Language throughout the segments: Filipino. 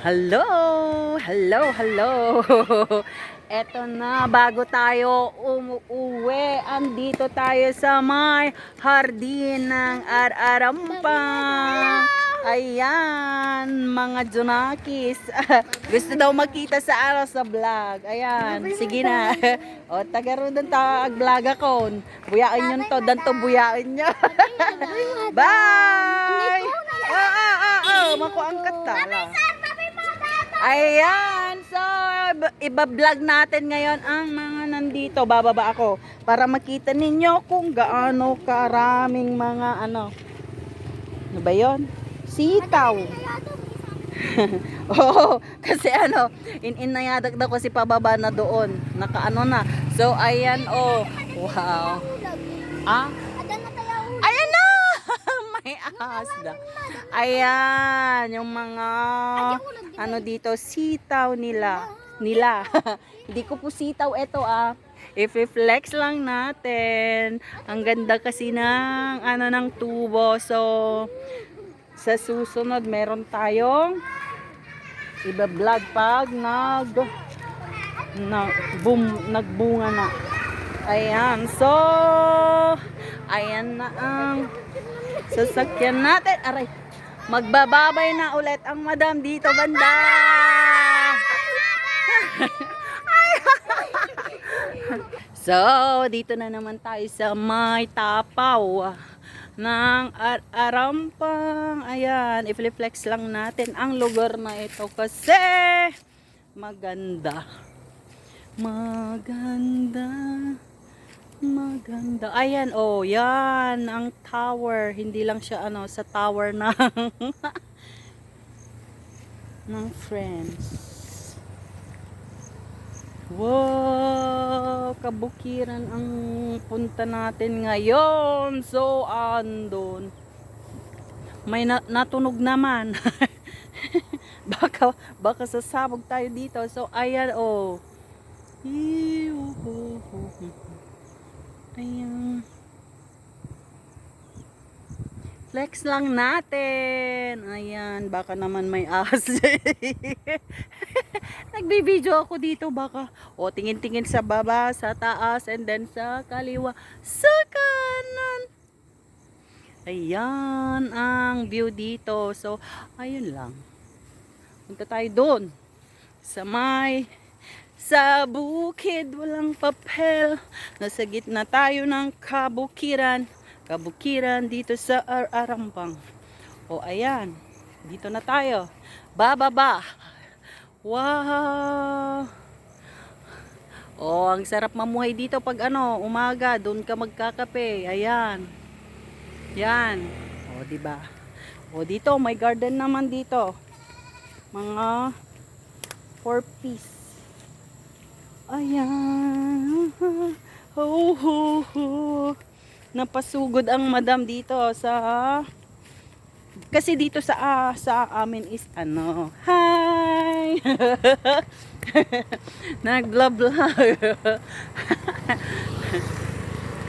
Hello! Hello, hello! Eto na, bago tayo umuwi, andito tayo sa may hardin ng Ar-Arampang. Ayan, mga Junakis. Gusto daw makita sa vlog. Ayan, sige na. O, tagaroon vlog ako. Buyain nyo to, danto buyain nyo. Bye! Makuangkat tala. Ayan, so iba-vlog natin ngayon ang mga nandito. Bababa ako para makita ninyo kung gaano karaming mga ano ba yun? Sitaw. Oo, kasi inayadak daw kasi pababa na doon. Nakaano na. So, ayan, oh. Wow. Ah? Ayan na! May ahas na. Ayan, yung mga dito, sitaw nila. Hindi ko po sitaw ito I-flex lang natin. Ang ganda kasi ng ng tubo. So, sa susunod meron tayong iba-vlog pag nagbunga na. Ayan, so ayan na ang sasakyan natin. Aray, magbababay na ulit ang madam dito banda. So, dito na naman tayo sa may tapaw ng Arampang. Ayan, i-flex lang natin ang lugar na ito kasi maganda. Ayan, oh, yan ang tower. Hindi lang siya sa tower ng Friends. Wow, kabukiran ang punta natin ngayon. So, andon. May natunog naman. baka sasabog tayo dito. So, ayan, oh. Ayan. Flex lang natin. Ayan, baka naman may ahas. Nagbibideo ako dito baka. O, tingin-tingin sa baba, sa taas, and then sa kaliwa, sa kanan. Ayan ang view dito. So, ayun lang. Punta tayo doon. Sa bukid, walang papel. Nasa gitna tayo ng kabukiran dito sa Arampang. O, ayan. Dito na tayo. Bababa. Wow. O, ang sarap mamuhay dito pag umaga. Doon ka magkakape. Ayan. Yan. O, diba? O, dito, may garden naman dito. Mga 4-piece. Ayan. Ho, ho, ho. Napasugod ang madam dito kasi dito sa amin is hi. Nag-vlog.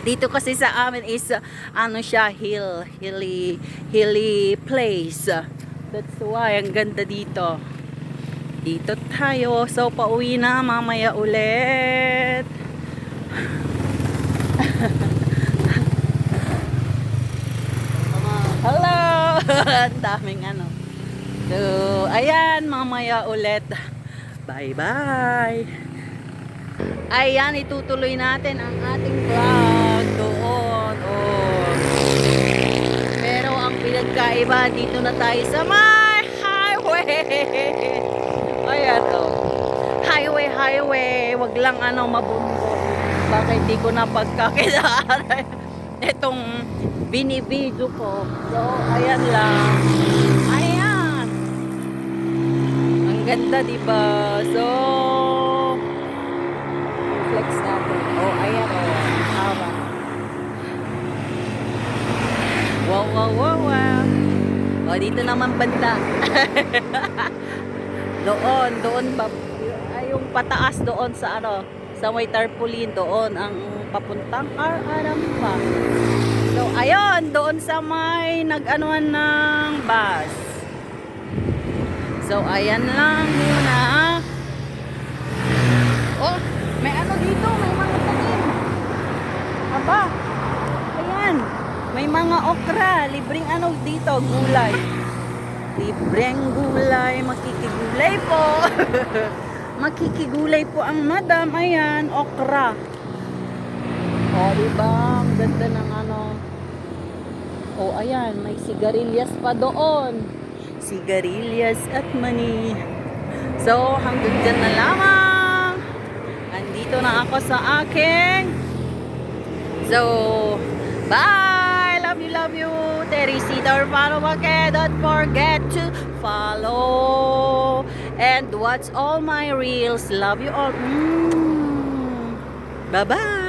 Dito kasi sa amin is siya hilly place. That's why ang ganda dito. Dito tayo. So, pauwi na mamaya ulit. Hello! Ang daming So, ayan, mamaya ulit. Bye-bye! Ayan, itutuloy natin ang ating vlog doon. Oh. Pero ang pinagkaiba, dito na tayo sa may highway. Ayan, highway. Wag lang mabundok. Baka hindi ko na pagkakilaan itong binibidyo ko. So, ayan lang. Ayan. Ang ganda, diba? So, flex natin. Oh, ayan. Hawa. Wow. Oh, dito naman banda. doon ba? Ay, yung pataas doon sa sa may tarpaulin doon ang papuntang Arampang. So, ayun, doon sa may nag-anuan ng bus. So, So, ayan lang muna. Oh, may ano dito, may mga tanim. Aba, ayan. May mga okra. Libreng ano dito, gulay. Libreng gulay. Makikigulay po. Makikigulay po ang madam. Ayan, okra. O, diba? Ang ganda ng ano. O, ayan. May sigarilyas pa doon. Sigarilyas at mani. So, hanggang dyan na lamang. Andito na ako sa aking. So, bye! Love you. Teresita Urbano Baque. Don't forget to follow and watch all my reels. Love you all. Bye-bye.